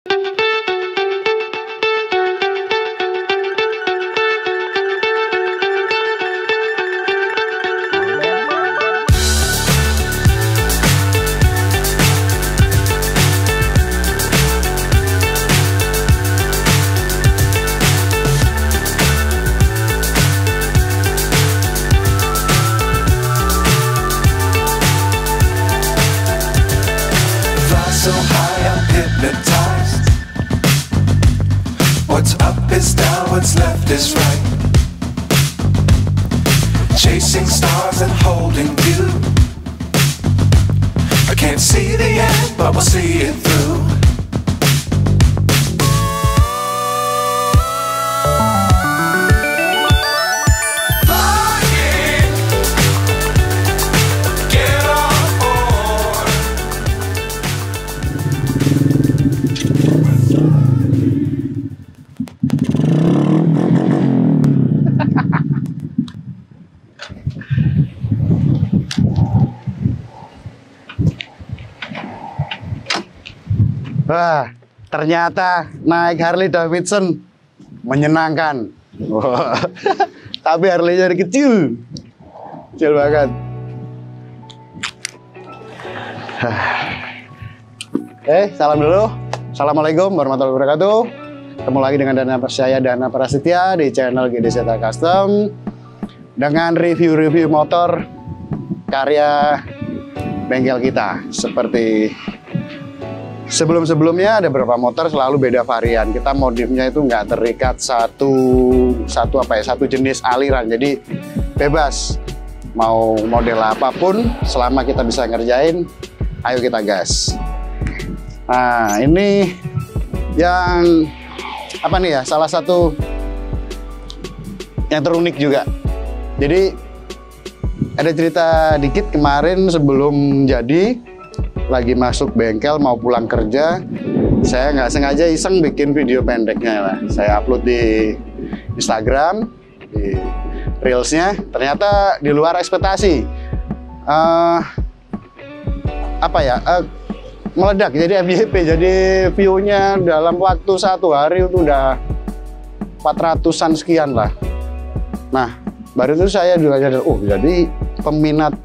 So high I'm hypnotized. What's up is down, what's left is right. Chasing stars and holding you. I can't see the end, but we'll see it through. Wah, ternyata naik Harley Davidson menyenangkan. Wah, tapi Harley-nya dari kecil banget. Salam dulu. Assalamualaikum warahmatullahi wabarakatuh. Ketemu lagi dengan saya Dana Prasetya di channel GDZ Custom dengan review-review motor karya bengkel kita. Seperti sebelum-sebelumnya ada beberapa motor selalu beda varian. Kita modifnya itu nggak terikat satu jenis aliran. Jadi bebas mau model apapun selama kita bisa ngerjain, ayo kita gas. Nah, ini yang apa nih ya? Salah satu yang terunik juga. Jadi ada cerita dikit kemarin sebelum jadi. Lagi masuk bengkel mau pulang kerja, saya nggak sengaja iseng bikin video pendeknya lah. Saya upload di Instagram, di Reelsnya. Ternyata di luar ekspektasi. Meledak jadi FYP. Jadi view-nya dalam waktu 1 hari itu udah 400-an sekian lah. Nah, baru itu saya juga sadar, jadi peminat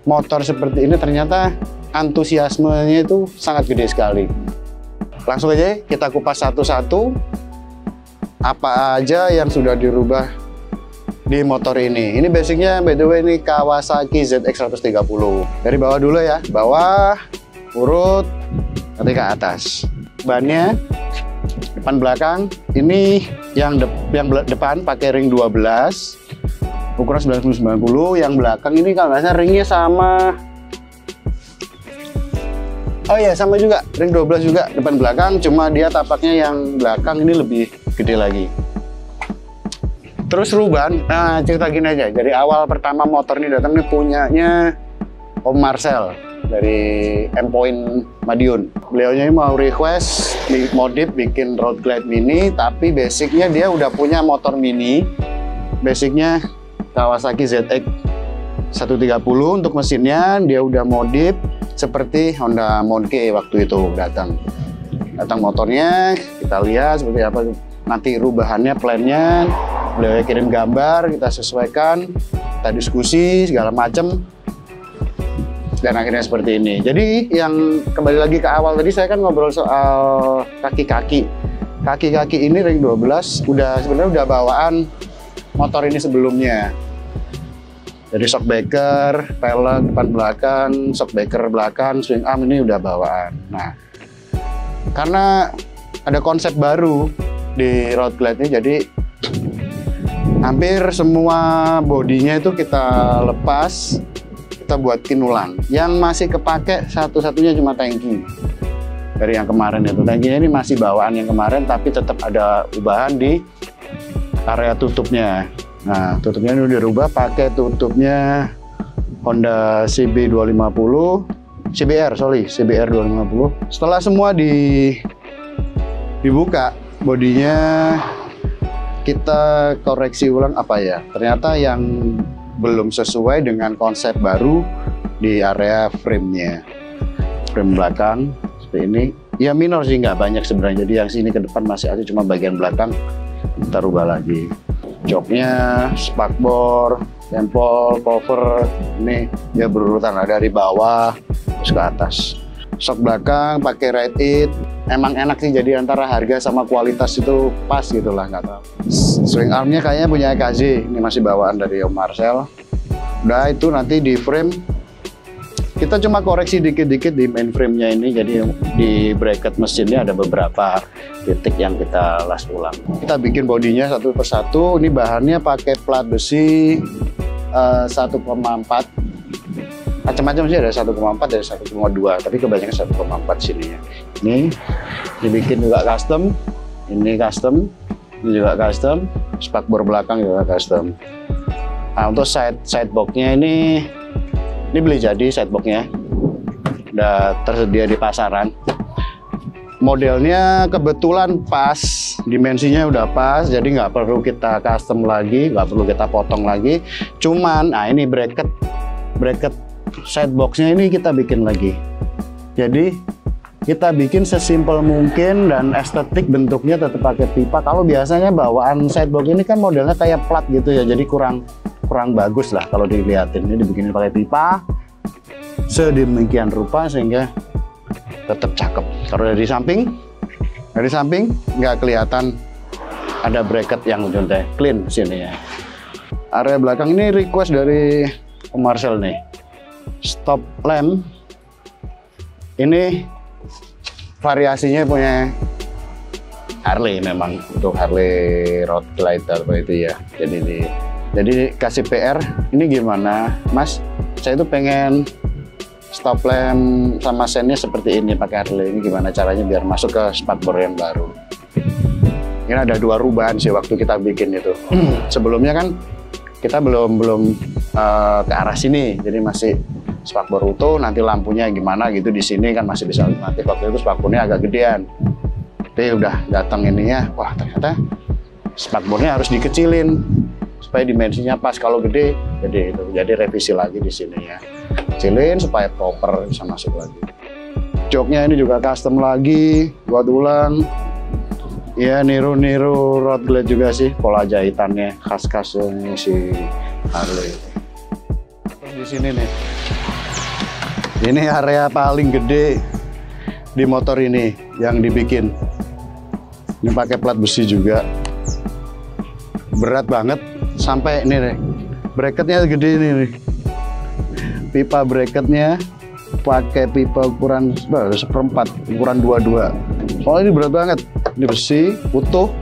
motor seperti ini ternyata antusiasmenya itu sangat gede sekali. Langsung aja kita kupas satu-satu apa aja yang sudah dirubah di motor ini. Ini basicnya by the way ini Kawasaki ZX130. Dari bawah dulu ya, bawah urut nanti ke atas. Bannya depan belakang ini yang depan pakai ring 12 ukuran 1990. Yang belakang ini kalau nggak salah ringnya sama. Oh iya, sama juga, ring 12 juga depan belakang, cuma dia tapaknya yang belakang ini lebih gede lagi. Terus ruban, nah cerita gini aja, dari awal pertama motor ini datang nih punyanya Om Marcel dari M-Point Madiun. Beliaunya ini mau request modif bikin road glide mini, tapi basicnya dia udah punya motor mini, basicnya Kawasaki ZX 130 untuk mesinnya, dia udah modif seperti Honda Monkey waktu itu datang motornya, kita lihat seperti apa nanti rubahannya, plannya, beliau kirim gambar, kita sesuaikan, kita diskusi segala macam, dan akhirnya seperti ini. Jadi yang kembali lagi ke awal tadi, saya kan ngobrol soal kaki-kaki ini ring 12 sebenarnya udah bawaan motor ini sebelumnya. Jadi shockbreaker, pelek depan belakang, shockbreaker belakang, swing arm ini udah bawaan. Nah, karena ada konsep baru di road glide ini, jadi hampir semua bodinya itu kita lepas, kita buatin ulang. Yang masih kepake satu-satunya cuma tangki dari yang kemarin itu. Tangkinya ini masih bawaan yang kemarin, tapi tetap ada ubahan di area tutupnya. Nah, tutupnya ini udah dirubah pakai tutupnya Honda CBR 250. Setelah semua dibuka bodinya, kita koreksi ulang apa ya. Ternyata yang belum sesuai dengan konsep baru di area frame-nya. Frame belakang seperti ini Ya minor sih, nggak banyak sebenarnya. Jadi yang sini ke depan masih ada, cuma bagian belakang kita rubah lagi. Joknya, spakbor, tempel, cover, ini ya berurutan, ada dari bawah terus ke atas. Sok belakang pakai Ride It, emang enak sih, jadi antara harga sama kualitas itu pas gitu lah, nggak tahu. Swing armnya kayaknya punya KZ, ini masih bawaan dari Om Marcel. Udah itu nanti di frame kita cuma koreksi dikit-dikit di main frame-nya ini, jadi di bracket mesinnya ada beberapa titik yang kita las ulang. Kita bikin bodinya satu persatu, ini bahannya pakai plat besi 1,4. Macam-macam sih, ada 1,4, ada 1,2, tapi kebanyakan 1,4 sini ya. Ini dibikin juga custom, ini custom, ini juga custom, spakbor belakang juga custom. Nah untuk side box-nya ini beli jadi sideboxnya, udah tersedia di pasaran. Modelnya kebetulan pas, dimensinya udah pas, jadi nggak perlu kita custom lagi, nggak perlu kita potong lagi. Cuman, nah ini bracket sideboxnya ini kita bikin lagi. Jadi kita bikin sesimpel mungkin dan estetik, bentuknya tetap pakai pipa. Kalau biasanya bawaan sidebox ini kan modelnya kayak plat gitu ya, jadi kurang bagus lah kalau dilihatin. Ini dibikinin pakai pipa sedemikian rupa sehingga tetap cakep. Kalau dari samping nggak kelihatan ada bracket yang udah clean sini ya. Area belakang ini request dari Om Marcel nih, stop lamp ini variasinya punya Harley, memang untuk Harley Road Glide apa itu ya. Jadi kasih PR, ini gimana Mas, saya itu pengen stop lamp sama sennya seperti ini pakai Harley, ini gimana caranya biar masuk ke spakbor yang baru. Ini ada 2 rubahan sih waktu kita bikin itu. Sebelumnya kan kita belum ke arah sini, jadi masih spakbor utuh, nanti lampunya gimana gitu di sini kan masih bisa alternatif. Waktu itu spakbornya agak gedean, tapi udah datang ininya, wah ternyata spakbornya harus dikecilin supaya dimensinya pas. Kalau gede itu, jadi revisi lagi di sini ya, kecilin supaya proper bisa masuk lagi. Joknya ini juga custom lagi, buat ulang ya, niru Road Glide juga sih, pola jahitannya khas-khasnya si Harley. Terus di sini nih, ini area paling gede di motor ini yang dibikin. Ini pakai plat besi juga, berat banget. Sampai ini nih, bracketnya gede ini nih. Pipa bracketnya pakai pipa ukuran 1/4, ukuran 22. Soalnya ini berat banget, ini besi utuh.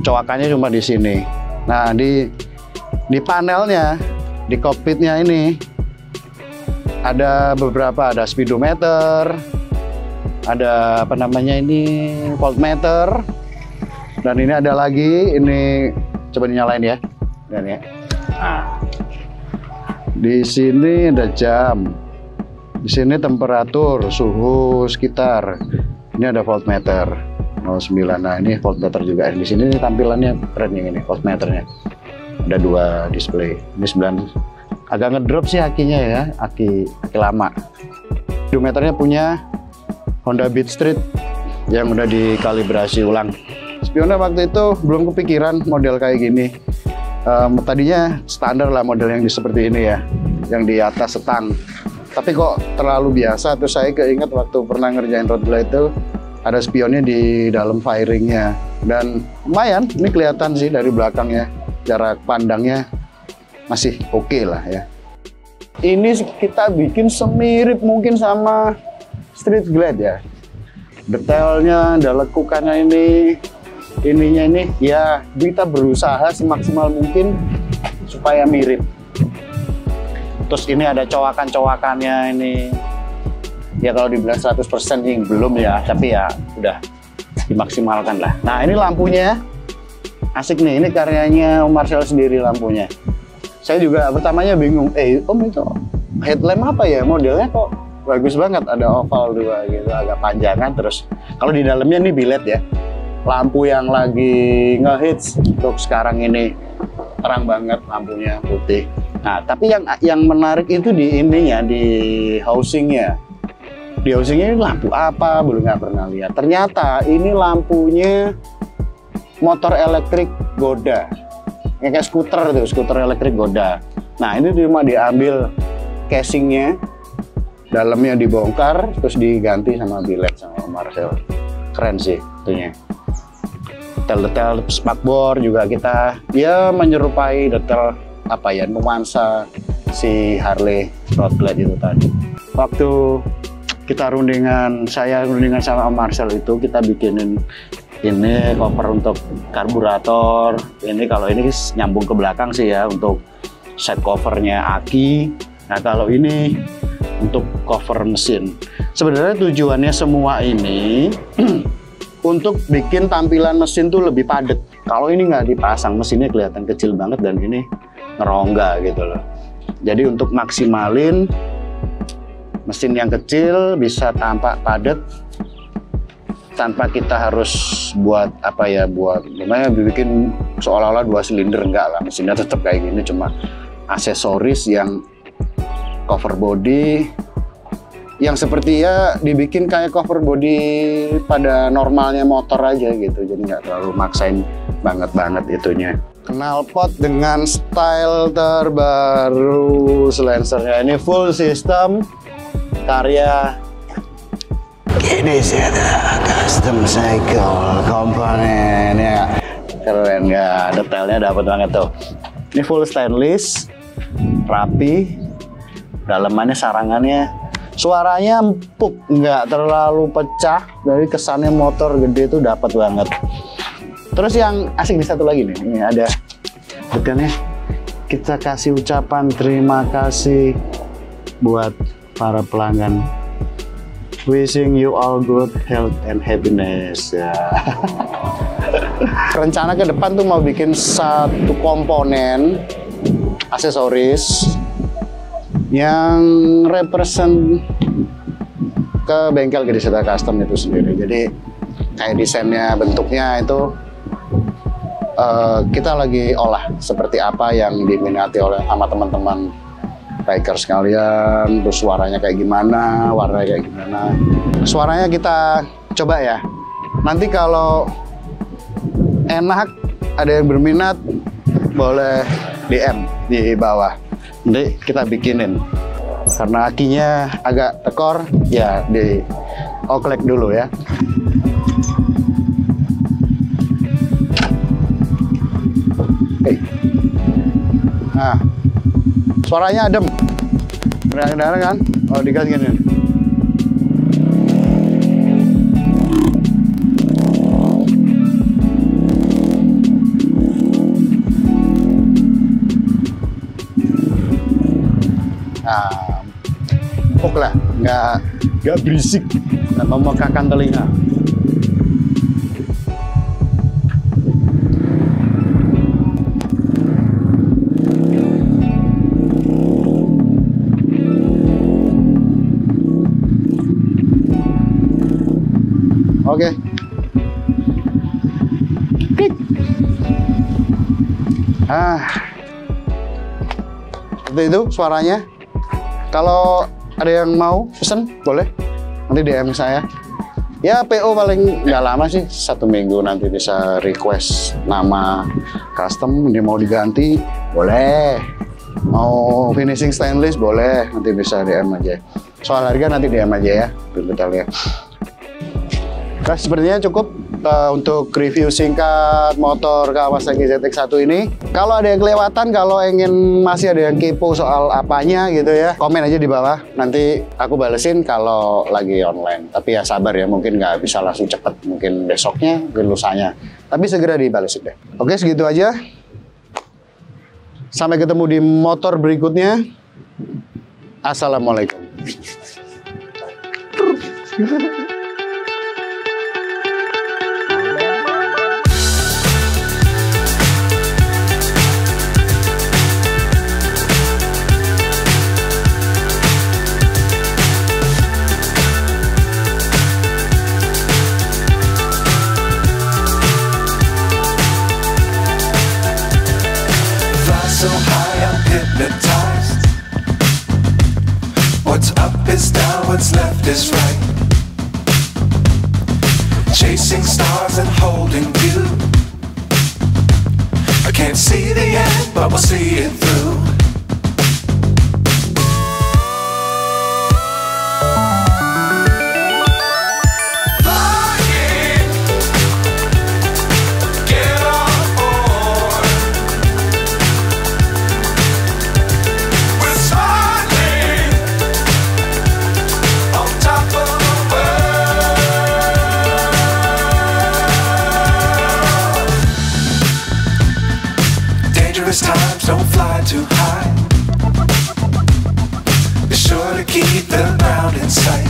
Coakannya cuma di sini. Nah di panelnya, di cockpitnya ini ada beberapa, ada speedometer, ada apa namanya ini voltmeter, dan ini ada lagi ini. Coba dinyalain ya, dan ya. Nah, di sini ada jam, di sini temperatur, suhu sekitar. Ini ada voltmeter 09. Nah ini voltmeter juga. Di sini tampilannya keren yang ini voltmeternya. Ada 2 display. Ini 9. Agak ngedrop sih akinya ya, aki lama. Speedometernya punya Honda Beat Street yang udah dikalibrasi ulang. Spionnya waktu itu belum kepikiran model kayak gini. Tadinya standar lah model yang seperti ini ya, yang di atas setang. Tapi kok terlalu biasa, terus saya keinget waktu pernah ngerjain Road Glide itu ada spionnya di dalam fairingnya. Dan lumayan, ini kelihatan sih dari belakangnya, jarak pandangnya masih oke lah ya. Ini kita bikin semirip mungkin sama Street Glide ya. Detailnya, ada lekukannya ininya ini ya, kita berusaha semaksimal mungkin supaya mirip. Terus ini ada cowakan-cowakannya ini. Ya kalau dibilang 100% sih belum ya, tapi ya udah dimaksimalkan lah. Nah ini lampunya asik nih, ini karyanya Om Marcel sendiri lampunya. Saya juga pertamanya bingung, Om itu headlamp apa ya, modelnya kok bagus banget, ada oval 2 gitu, agak panjangan. Terus kalau di dalamnya ini bilet ya, lampu yang lagi ngehits untuk sekarang ini, terang banget lampunya putih. Nah tapi yang menarik itu di ininya, di housingnya. di housing ini lampu apa, belum nggak pernah lihat. Ternyata ini lampunya motor elektrik Goda, kayak skuter tuh, skuter elektrik Goda. Nah ini cuma diambil casingnya, dalamnya dibongkar, terus diganti sama billet sama Marcel. Keren sih itunya. Detail-detail spakbor juga kita ya menyerupai detail apa ya, nuansa si Harley road glide itu tadi. Waktu kita rundingan, saya rundingan sama Om Marcel itu, kita bikinin ini cover untuk karburator. Ini kalau ini nyambung ke belakang sih ya, untuk set covernya aki. Nah kalau ini untuk cover mesin. Sebenarnya tujuannya semua ini untuk bikin tampilan mesin tuh lebih padat. Kalau ini nggak dipasang, mesinnya kelihatan kecil banget dan ini ngerongga gitu loh. Jadi untuk maksimalin mesin yang kecil bisa tampak padat tanpa kita harus buat apa ya, buat gimana bikin seolah-olah 2 silinder, enggak lah, mesinnya tetap kayak gini, cuma aksesoris yang cover body yang seperti ya dibikin kayak cover body pada normalnya motor aja gitu, jadi nggak terlalu maksain banget itunya. Knalpot dengan style terbaru, silencernya ini full system karya ini sih, ada custom cycle komponen ya, keren nggak, detailnya dapat banget tuh. Ini full stainless, rapi, dalamannya sarangannya, suaranya empuk, nggak terlalu pecah, dari kesannya motor gede itu dapat banget. Terus yang asik di satu lagi nih, ini ada detailnya, kita kasih ucapan terima kasih buat para pelanggan, wishing you all good health and happiness ya. Rencana ke depan tuh mau bikin satu komponen aksesoris yang represent ke bengkel Gediseta Custom itu sendiri. Jadi kayak desainnya, bentuknya itu kita lagi olah seperti apa yang diminati oleh sama teman-teman biker sekalian, terus suaranya kayak gimana, warnanya kayak gimana. Suaranya kita coba ya. Nanti kalau enak, ada yang berminat, boleh DM di bawah. Nanti kita bikinin. Karena akinya agak tekor, ya di oklek dulu ya. Nah, suaranya adem, benar kan? Oh, digas gini. Nah, empuk lah, nggak berisik, nggak memekakan telinga. Oke. Klik. Seperti itu suaranya. Kalau ada yang mau pesen, boleh. Nanti DM saya. Ya PO paling nggak lama sih, 1 minggu nanti bisa request nama custom, dia mau diganti, boleh. Mau finishing stainless, boleh. Nanti bisa DM aja. Soal harga nanti DM aja ya, detailnya. Nah, sepertinya cukup untuk review singkat motor Kawasaki ZX-1 ini. Kalau ada yang kelewatan, kalau masih ada yang kepo soal apanya gitu ya, komen aja di bawah. Nanti aku balesin kalau lagi online. Tapi ya sabar ya, mungkin nggak bisa langsung cepet. Mungkin besoknya, mungkin lusanya. Tapi segera dibalesin deh. Oke, segitu aja. Sampai ketemu di motor berikutnya. Assalamualaikum. So high, I'm hypnotized. What's up is down, what's what's left is right. Chasing stars and holding you. I can't see the end, but we'll see it through. Times don't fly too high. Be sure to keep the ground in sight.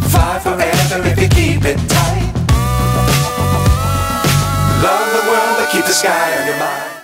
Fly forever if you keep it tight. Love the world, but keep the sky on your mind.